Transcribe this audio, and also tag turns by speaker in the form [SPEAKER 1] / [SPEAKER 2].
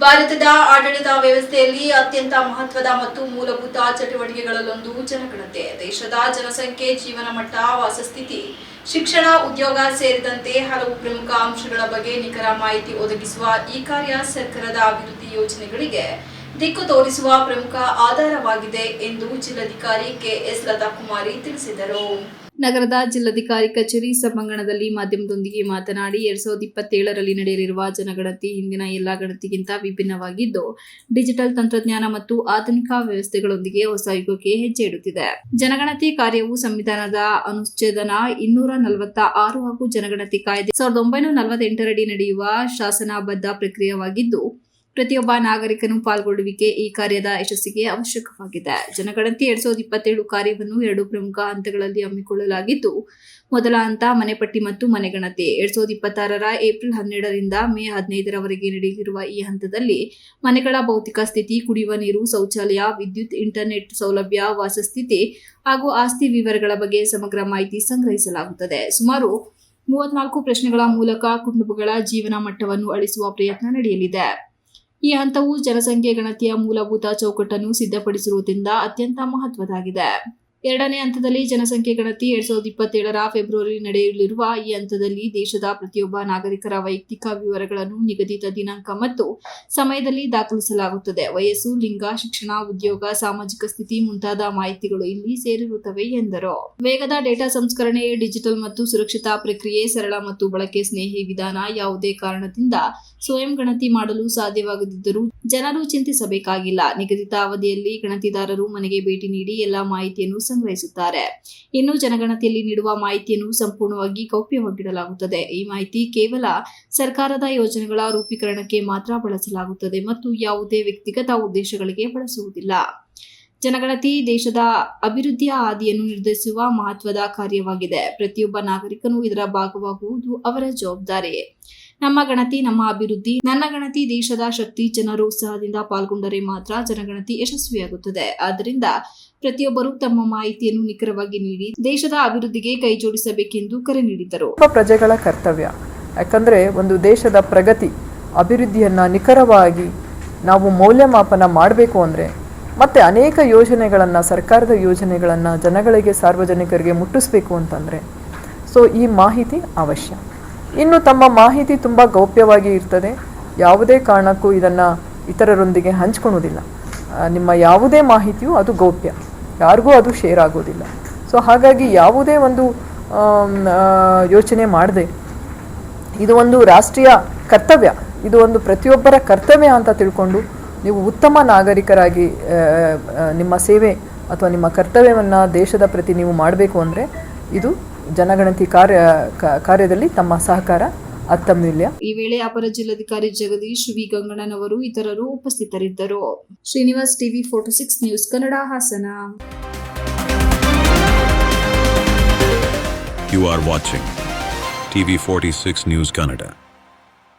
[SPEAKER 1] ಭಾರತದ ಆಡಳಿತ ವ್ಯವಸ್ಥೆಯಲ್ಲಿ ಅತ್ಯಂತ ಮಹತ್ವದ ಮತ್ತು ಮೂಲಭೂತ ಚಟುವಟಿಕೆಗಳಲ್ಲೊಂದು ಜನಗಣತಿ. ದೇಶದ ಜನಸಂಖ್ಯೆ, ಜೀವನ ಮಟ್ಟ, ವಾಸಸ್ಥಿತಿ, ಶಿಕ್ಷಣ, ಉದ್ಯೋಗ ಸೇರಿದಂತೆ ಹಲವು ಪ್ರಮುಖ ಅಂಶಗಳ ಬಗ್ಗೆ ನಿಖರ ಮಾಹಿತಿ ಒದಗಿಸುವ ಈ ಕಾರ್ಯ ಸರ್ಕಾರದ ಅಭಿವೃದ್ಧಿ ಯೋಜನೆಗಳಿಗೆ ದಿಕ್ಕು ತೋರಿಸುವ ಪ್ರಮುಖ ಆಧಾರವಾಗಿದೆ ಎಂದು ಜಿಲ್ಲಾಧಿಕಾರಿ ಕೆಎಸ್ ಲತಾಕುಮಾರಿ ತಿಳಿಸಿದರು. ನಗರದ ಜಿಲ್ಲಾಧಿಕಾರಿ ಕಚೇರಿ ಸಭಾಂಗಣದಲ್ಲಿ ಮಾಧ್ಯಮದೊಂದಿಗೆ ಮಾತನಾಡಿ 2027ರಲ್ಲಿ ನಡೆಯಲಿರುವ ಜನಗಣತಿ ಹಿಂದಿನ ಎಲ್ಲಾ ಗಣತಿಗಿಂತ ವಿಭಿನ್ನವಾಗಿದ್ದು, ಡಿಜಿಟಲ್ ತಂತ್ರಜ್ಞಾನ ಮತ್ತು ಆಧುನಿಕ ವ್ಯವಸ್ಥೆಗಳೊಂದಿಗೆ ಹೊಸ ಯುಗಕ್ಕೆ ಹೆಜ್ಜೆ ಇಡುತ್ತಿದೆ. ಜನಗಣತಿ ಕಾರ್ಯವು ಸಂವಿಧಾನದ ಅನುಚ್ಛೇದ 246 ಹಾಗೂ ಜನಗಣತಿ ಕಾಯ್ದೆ 1948ರಡಿ ನಡೆಯುವ ಶಾಸನಬದ್ಧ ಪ್ರಕ್ರಿಯೆಯಾಗಿದ್ದು, ಪ್ರತಿಯೊಬ್ಬ ನಾಗರಿಕನು ಪಾಲ್ಗೊಳ್ಳುವಿಕೆ ಈ ಕಾರ್ಯದ ಯಶಸ್ಸಿಗೆ ಅವಶ್ಯಕವಾಗಿದೆ. ಜನಗಣತಿ 2027 ಕಾರ್ಯವನ್ನು 2 ಪ್ರಮುಖ ಹಂತಗಳಲ್ಲಿ ಹಮ್ಮಿಕೊಳ್ಳಲಾಗಿದ್ದು, ಮೊದಲ ಹಂತ ಮನೆಪಟ್ಟಿ ಮತ್ತು ಮನೆಗಣತಿ. 2026ರ ಏಪ್ರಿಲ್ 12ರಿಂದ ಮೇ 15ರವರೆಗೆ ನಡೆಯಲಿರುವ ಈ ಹಂತದಲ್ಲಿ ಮನೆಗಳ ಭೌತಿಕ ಸ್ಥಿತಿ, ಕುಡಿಯುವ ನೀರು, ಶೌಚಾಲಯ, ವಿದ್ಯುತ್, ಇಂಟರ್ನೆಟ್ ಸೌಲಭ್ಯ, ವಾಸಸ್ಥಿತಿ ಹಾಗೂ ಆಸ್ತಿ ವಿವರಗಳ ಬಗ್ಗೆ ಸಮಗ್ರ ಮಾಹಿತಿ ಸಂಗ್ರಹಿಸಲಾಗುತ್ತದೆ. ಸುಮಾರು 34 ಪ್ರಶ್ನೆಗಳ ಮೂಲಕ ಕುಟುಂಬಗಳ ಜೀವನ ಮಟ್ಟವನ್ನು ಅಳಿಸುವ ಪ್ರಯತ್ನ ನಡೆಯಲಿದೆ. ಈ ಹಂತವು ಜನಸಂಖ್ಯೆ ಗಣತಿಯ ಮೂಲಭೂತ ಚೌಕಟ್ಟನ್ನು ಸಿದ್ಧಪಡಿಸಿರುವುದರಿಂದ ಅತ್ಯಂತ ಮಹತ್ವದ್ದಾಗಿದೆ. ಎರಡನೇ ಹಂತದಲ್ಲಿ ಜನಸಂಖ್ಯೆ ಗಣತಿ 2027ರ ಫೆಬ್ರವರಿ ನಡೆಯಲಿರುವ ಈ ಹಂತದಲ್ಲಿ ದೇಶದ ಪ್ರತಿಯೊಬ್ಬ ನಾಗರಿಕರ ವೈಯಕ್ತಿಕ ವಿವರಗಳನ್ನು ನಿಗದಿತ ದಿನಾಂಕ ಮತ್ತು ಸಮಯದಲ್ಲಿ ದಾಖಲಿಸಲಾಗುತ್ತದೆ. ವಯಸ್ಸು, ಲಿಂಗ, ಶಿಕ್ಷಣ, ಉದ್ಯೋಗ, ಸಾಮಾಜಿಕ ಸ್ಥಿತಿ ಮುಂತಾದ ಮಾಹಿತಿಗಳು ಇಲ್ಲಿ ಸೇರಿರುತ್ತವೆ ಎಂದರು. ವೇಗದ ಡೇಟಾ ಸಂಸ್ಕರಣೆ, ಡಿಜಿಟಲ್ ಮತ್ತು ಸುರಕ್ಷಿತ ಪ್ರಕ್ರಿಯೆ, ಸರಳ ಮತ್ತು ಬಳಕೆ ಸ್ನೇಹಿ ವಿಧಾನ. ಯಾವುದೇ ಕಾರಣದಿಂದ ಸ್ವಯಂ ಗಣತಿ ಮಾಡಲು ಸಾಧ್ಯವಾಗದಿದ್ದರೂ ಜನರು ಚಿಂತಿಸಬೇಕಾಗಿಲ್ಲ. ನಿಗದಿತ ಅವಧಿಯಲ್ಲಿ ಗಣತಿದಾರರು ಮನೆಗೆ ಭೇಟಿ ನೀಡಿ ಎಲ್ಲಾ ಮಾಹಿತಿಯನ್ನು ಸಂಗ್ರಹಿಸುತ್ತಾರೆ. ಇನ್ನು ಜನಗಣತಿಯಲ್ಲಿ ನೀಡುವ ಮಾಹಿತಿಯನ್ನು ಸಂಪೂರ್ಣವಾಗಿ ಗೌಪ್ಯವಾಗಿಡಲಾಗುತ್ತದೆ. ಈ ಮಾಹಿತಿ ಕೇವಲ ಸರ್ಕಾರದ ಯೋಜನೆಗಳ ರೂಪೀಕರಣಕ್ಕೆ ಮಾತ್ರ ಬಳಸಲಾಗುತ್ತದೆ ಮತ್ತು ಯಾವುದೇ ವ್ಯಕ್ತಿಗತ ಉದ್ದೇಶಗಳಿಗೆ ಬಳಸುವುದಿಲ್ಲ. ಜನಗಣತಿ ದೇಶದ ಅಭಿವೃದ್ಧಿಯ ಹಾದಿಯನ್ನು ನಿರ್ಧರಿಸುವ ಮಹತ್ವದ ಕಾರ್ಯವಾಗಿದೆ. ಪ್ರತಿಯೊಬ್ಬ ನಾಗರಿಕನು ಇದರ ಭಾಗವಾಗುವುದು ಅವರ ಜವಾಬ್ದಾರಿ. ನಮ್ಮ ಗಣತಿ ನಮ್ಮ ಅಭಿವೃದ್ಧಿ. ನನ್ನ ಗಣತಿ ದೇಶದ ಶಕ್ತಿ. ಜನರು ಉತ್ಸಾಹದಿಂದ ಪಾಲ್ಗೊಂಡರೆ ಮಾತ್ರ ಜನಗಣತಿ ಯಶಸ್ವಿಯಾಗುತ್ತದೆ. ಆದ್ದರಿಂದ ಪ್ರತಿಯೊಬ್ಬರು ತಮ್ಮ ಮಾಹಿತಿಯನ್ನು ನಿಖರವಾಗಿ ನೀಡಿ ದೇಶದ ಅಭಿವೃದ್ಧಿಗೆ ಕೈಜೋಡಿಸಬೇಕೆಂದು ಕರೆ ನೀಡಿದರು.
[SPEAKER 2] ಪ್ರಜೆಗಳ ಕರ್ತವ್ಯ. ಯಾಕಂದ್ರೆ ಒಂದು ದೇಶದ ಪ್ರಗತಿ, ಅಭಿವೃದ್ಧಿಯನ್ನ ನಿಖರವಾಗಿ ನಾವು ಮೌಲ್ಯಮಾಪನ ಮಾಡಬೇಕು ಅಂದ್ರೆ, ಮತ್ತೆ ಅನೇಕ ಯೋಜನೆಗಳನ್ನು, ಸರ್ಕಾರದ ಯೋಜನೆಗಳನ್ನು ಜನಗಳಿಗೆ, ಸಾರ್ವಜನಿಕರಿಗೆ ಮುಟ್ಟಿಸ್ಬೇಕು ಅಂತಂದರೆ ಈ ಮಾಹಿತಿ ಅವಶ್ಯ. ಇನ್ನು ತಮ್ಮ ಮಾಹಿತಿ ತುಂಬ ಗೌಪ್ಯವಾಗಿ ಇರ್ತದೆ. ಯಾವುದೇ ಕಾರಣಕ್ಕೂ ಇದನ್ನು ಇತರರೊಂದಿಗೆ ಹಂಚ್ಕೊಳ್ಳೋದಿಲ್ಲ. ನಿಮ್ಮ ಯಾವುದೇ ಮಾಹಿತಿಯು ಅದು ಗೌಪ್ಯ, ಯಾರಿಗೂ ಅದು ಶೇರ್ ಆಗೋದಿಲ್ಲ. ಹಾಗಾಗಿ ಯಾವುದೇ ಒಂದು ಯೋಚನೆ ಮಾಡದೆ, ಇದು ಒಂದು ರಾಷ್ಟ್ರೀಯ ಕರ್ತವ್ಯ, ಇದು ಒಂದು ಪ್ರತಿಯೊಬ್ಬರ ಕರ್ತವ್ಯ ಅಂತ ತಿಳ್ಕೊಂಡು ನೀವು ಉತ್ತಮ ನಾಗರಿಕರಾಗಿ ನಿಮ್ಮ ಸೇವೆ ಅಥವಾ ನಿಮ್ಮ ಕರ್ತವ್ಯವನ್ನು ದೇಶದ ಪ್ರತಿ ನೀವು ಮಾಡಬೇಕು ಅಂದರೆ ಇದು ಜನಗಣತಿ ಕಾರ್ಯದಲ್ಲಿ ತಮ್ಮ ಸಹಕಾರ ಅತ್ಯಮೂಲ್ಯ.
[SPEAKER 1] ಈ ವೇಳೆ ಅಪರ ಜಿಲ್ಲಾಧಿಕಾರಿ ಜಗದೀಶ್ ವಿ ಗಂಗಣ್ಣನವರು ಇತರರು ಉಪಸ್ಥಿತರಿದ್ದರು. Srinivas, TV 46 news Kannada, Hassan.
[SPEAKER 3] You are watching TV 46 News Kannada.